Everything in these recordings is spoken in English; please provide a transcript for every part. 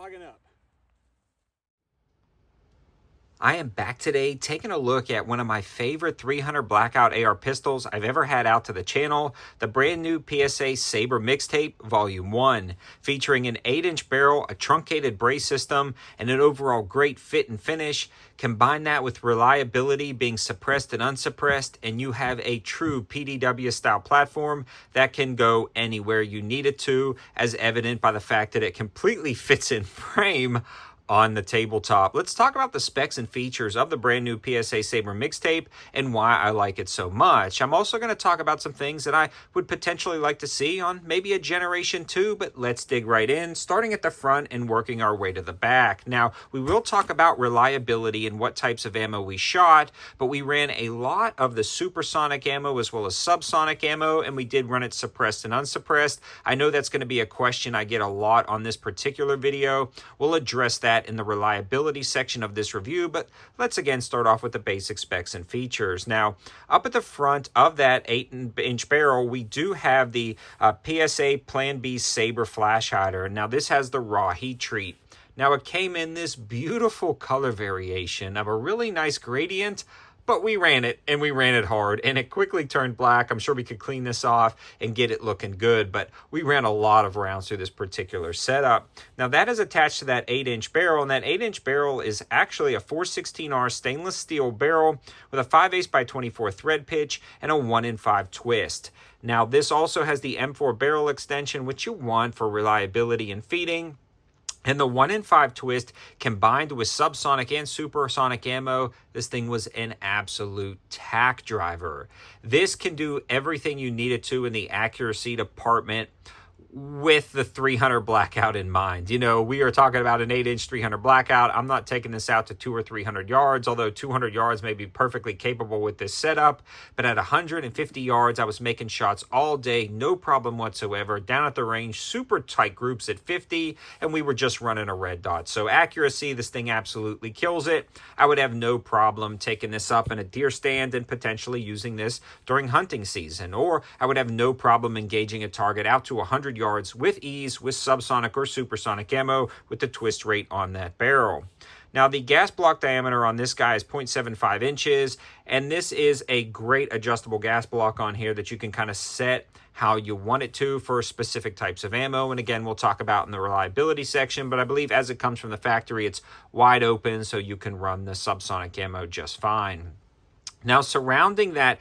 Logging up. I am back today taking a look at one of my favorite 300 Blackout AR pistols I've ever had out to the channel, the brand new PSA Sabre Mixtape Volume 1, featuring an 8-inch barrel, a truncated brace system, and an overall great fit and finish. Combine that with reliability being suppressed and unsuppressed, and you have a true PDW style platform that can go anywhere you need it to, as evident by the fact that it completely fits in frame on the tabletop. Let's talk about the specs and features of the brand new PSA Sabre Mixtape and why I like it so much. I'm also going to talk about some things that I would potentially like to see on maybe a Generation 2, but let's dig right in, starting at the front and working our way to the back. Now, we will talk about reliability and what types of ammo we shot, but we ran a lot of the supersonic ammo as well as subsonic ammo, and we did run it suppressed and unsuppressed. I know that's going to be a question I get a lot on this particular video. We'll address that in the reliability section of this review, but let's again start off with the basic specs and features. Now, up at the front of that 8-inch barrel, we do have the PSA Plan B Sabre flash hider. Now, this has the raw heat treat. Now, it came in this beautiful color variation of a really nice gradient, but we ran it, and we ran it hard, and it quickly turned black. I'm sure we could clean this off and get it looking good, but we ran a lot of rounds through this particular setup. Now, that is attached to that 8-inch barrel, and that 8-inch barrel is actually a 416R stainless steel barrel with a 5/8 by 24 thread pitch and a 1-in-5 twist. Now, this also has the M4 barrel extension, which you want for reliability and feeding. And the 1-in-5 twist combined with subsonic and supersonic ammo, this thing was an absolute tack driver. This can do everything you need it to in the accuracy department with the 300 Blackout in mind. You know, we are talking about an 8-inch 300 Blackout. I'm not taking this out to 200 or 300 yards, although 200 yards may be perfectly capable with this setup. But at 150 yards, I was making shots all day, no problem whatsoever. Down at the range, super tight groups at 50, and we were just running a red dot. So accuracy, this thing absolutely kills it. I would have no problem taking this up in a deer stand and potentially using this during hunting season. Or I would have no problem engaging a target out to 100 yards with ease with subsonic or supersonic ammo with the twist rate on that barrel. Now, the gas block diameter on this guy is 0.75 inches, and this is a great adjustable gas block on here that you can kind of set how you want it to for specific types of ammo. And again, we'll talk about in the reliability section, but I believe as it comes from the factory, it's wide open, so you can run the subsonic ammo just fine. Now, surrounding that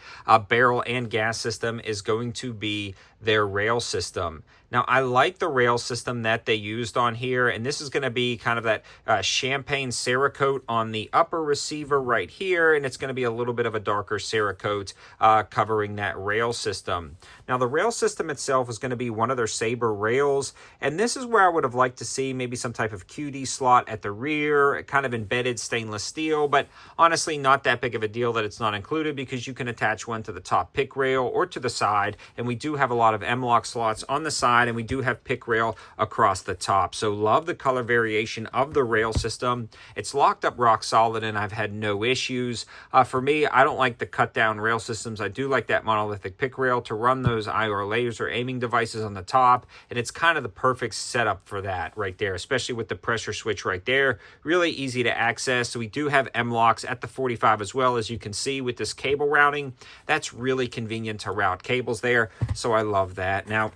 barrel and gas system is going to be their rail system. Now, I like the rail system that they used on here, and this is going to be kind of that champagne Cerakote on the upper receiver right here, and it's going to be a little bit of a darker Cerakote covering that rail system. Now, the rail system itself is going to be one of their Sabre rails, and this is where I would have liked to see maybe some type of QD slot at the rear, kind of embedded stainless steel, but honestly not that big of a deal that it's not included, because you can attach one to the top pick rail or to the side, and we do have a lot of M-LOK slots on the side, and we do have pick rail across the top. So love the color variation of the rail system. It's locked up rock solid, and I've had no issues. For me, I don't like the cut down rail systems. I do like that monolithic pick rail to run those IR laser aiming devices on the top, and it's kind of the perfect setup for that right there, especially with the pressure switch right there. Really easy to access. So we do have M-LOKs at the 45 as well, as you can see with this cable routing. That's really convenient to route cables there, so I love that. Now,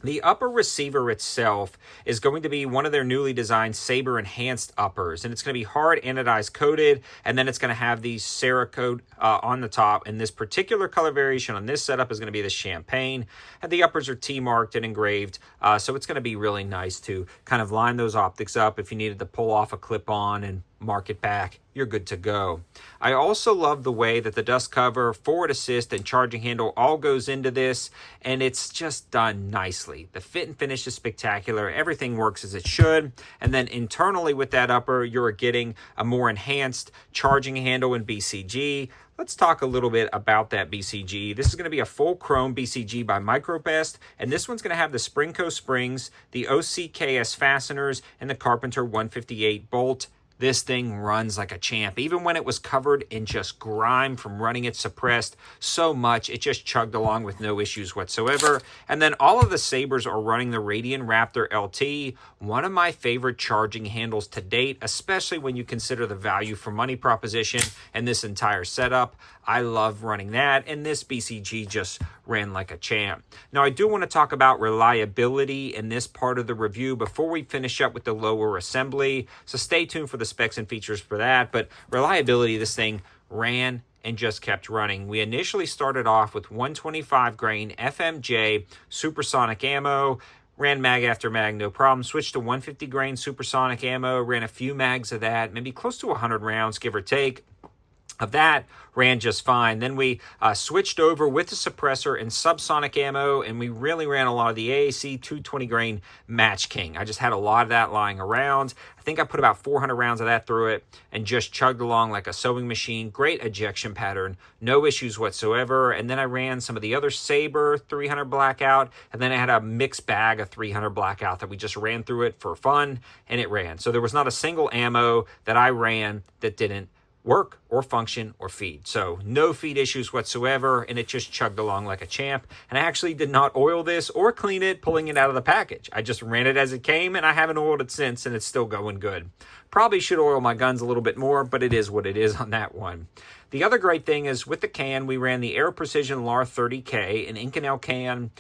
the upper receiver itself is going to be one of their newly designed Sabre enhanced uppers, and it's going to be hard anodized coated, and then it's going to have the Cerakote on the top, and this particular color variation on this setup is going to be the champagne, and the uppers are T-marked and engraved, so it's going to be really nice to kind of line those optics up if you needed to pull off a clip-on and mark it back. You're good to go. I also love the way that the dust cover, forward assist, and charging handle all goes into this, and it's just done nicely. The fit and finish is spectacular. Everything works as it should. And then internally with that upper, you're getting a more enhanced charging handle in BCG. Let's talk a little bit about that BCG. This is going to be a full chrome BCG by Microbest, and this one's going to have the Springco springs, the OCKS fasteners, and the Carpenter 158 bolt. this thing runs like a champ. Even when it was covered in just grime from running it suppressed so much, it just chugged along with no issues whatsoever. And then all of the Sabres are running the Radian Raptor LT, one of my favorite charging handles to date, especially when you consider the value for money proposition and this entire setup. I love running that, and this BCG just ran like a champ. Now, I do want to talk about reliability in this part of the review before we finish up with the lower assembly, so stay tuned for the specs and features for that. But reliability, this thing ran and just kept running. We initially started off with 125 grain FMJ supersonic ammo, ran mag after mag, no problem. Switched to 150 grain supersonic ammo, ran a few mags of that, maybe close to 100 rounds, give or take. Of that, ran just fine. Then we switched over with the suppressor and subsonic ammo, and we really ran a lot of the AAC 220 grain Match King. I just had a lot of that lying around. I think I put about 400 rounds of that through it and just chugged along like a sewing machine. Great ejection pattern, no issues whatsoever. And then I ran some of the other Sabre 300 Blackout, and then I had a mixed bag of 300 Blackout that we just ran through it for fun, and it ran. So there was not a single ammo that I ran that didn't work or function or feed. So no feed issues whatsoever, and it just chugged along like a champ. And I actually did not oil this or clean it pulling it out of the package. I just ran it as it came, and I haven't oiled it since, and it's still going good. Probably should oil my guns a little bit more, but it is what it is on that one. The other great thing is with the can, we ran the Air Precision LAR 30K, an Inconel can,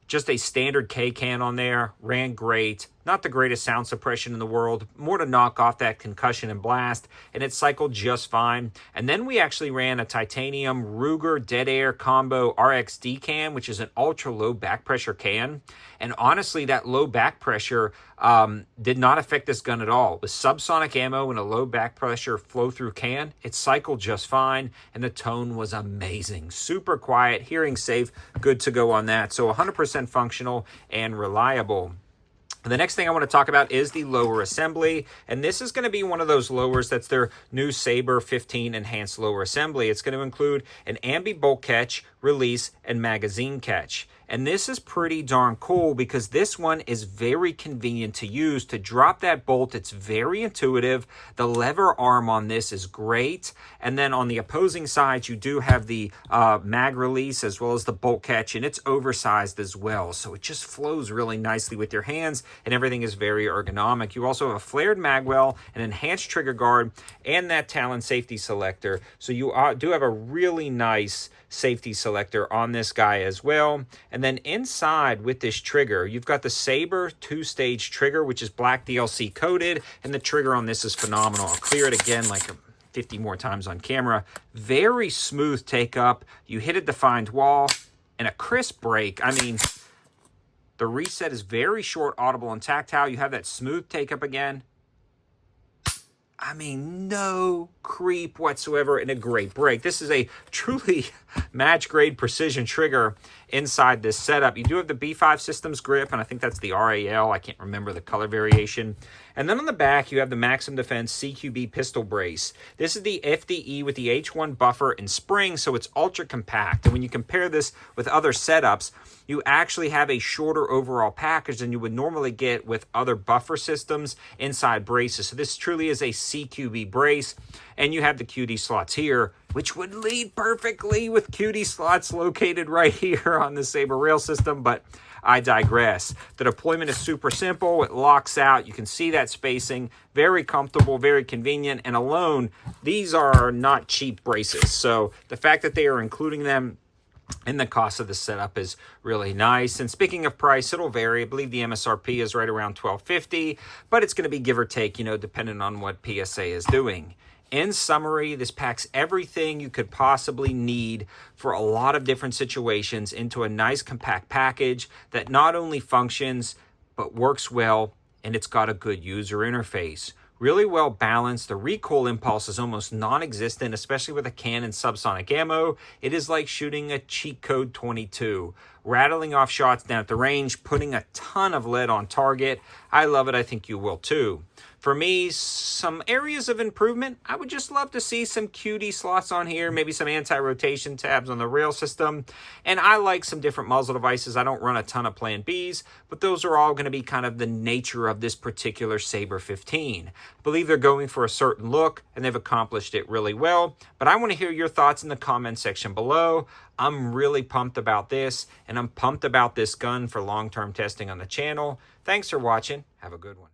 just a standard K can on there, ran great. Not the greatest sound suppression in the world, more to knock off that concussion and blast, and it cycled just fine. And then we actually ran a titanium Ruger Dead Air Combo RXD can, which is an ultra low back pressure can. And honestly, that low back pressure did not affect this gun at all. With subsonic ammo and a low back pressure flow through can, it cycled just fine, and the tone was amazing. Super quiet, hearing safe, good to go on that. So 100% functional and reliable. The next thing I want to talk about is the lower assembly, and this is going to be one of those lowers that's their new Sabre 15 enhanced lower assembly. It's going to include an ambi bolt catch, release, and magazine catch. And this is pretty darn cool because this one is very convenient to use. To drop that bolt, it's very intuitive. The lever arm on this is great. And then on the opposing side, you do have the mag release as well as the bolt catch, and it's oversized as well. So it just flows really nicely with your hands, and everything is very ergonomic. You also have a flared magwell, an enhanced trigger guard, and that Talon safety selector. So you do have a really nice safety selector on this guy as well. And then inside with this trigger, you've got the Sabre 2-stage trigger, which is black DLC coated, and the trigger on this is phenomenal. I'll clear it again like 50 more times on camera. Very smooth take up. You hit a defined wall and a crisp break. I mean, the reset is very short, audible, and tactile. You have that smooth take up again. I mean, no creep whatsoever, and a great break. This is a truly match-grade precision trigger inside this setup. You do have the B5 Systems grip, and I think that's the RAL. I can't remember the color variation. And then on the back, you have the Maxim Defense CQB pistol brace. This is the FDE with the H1 buffer and spring, so it's ultra compact. And when you compare this with other setups, you actually have a shorter overall package than you would normally get with other buffer systems inside braces. So this truly is a CQB brace, and you have the QD slots here, which would lead perfectly with QD slots located right here on the Sabre rail system, but I digress. The deployment is super simple. It locks out. You can see that spacing. Very comfortable, very convenient, and alone, these are not cheap braces. So the fact that they are including them and the cost of the setup is really nice. And speaking of price, it'll vary. I believe the MSRP is right around $12.50, but it's going to be give or take, depending on what PSA is doing. In summary, this packs everything you could possibly need for a lot of different situations into a nice compact package that not only functions, but works well, and it's got a good user interface. Really well balanced. The recoil impulse is almost non-existent, especially with a can and subsonic ammo. It is like shooting a cheat code 22. rattling off shots down at the range, putting a ton of lead on target. I love it. I think you will too. For me, some areas of improvement, I would just love to see some QD slots on here, maybe some anti-rotation tabs on the rail system. And I like some different muzzle devices. I don't run a ton of Plan Bs, but those are all going to be kind of the nature of this particular Sabre 15. I believe they're going for a certain look, and they've accomplished it really well. But I want to hear your thoughts in the comment section below. I'm really pumped about this, and I'm pumped about this gun for long-term testing on the channel. Thanks for watching. Have a good one.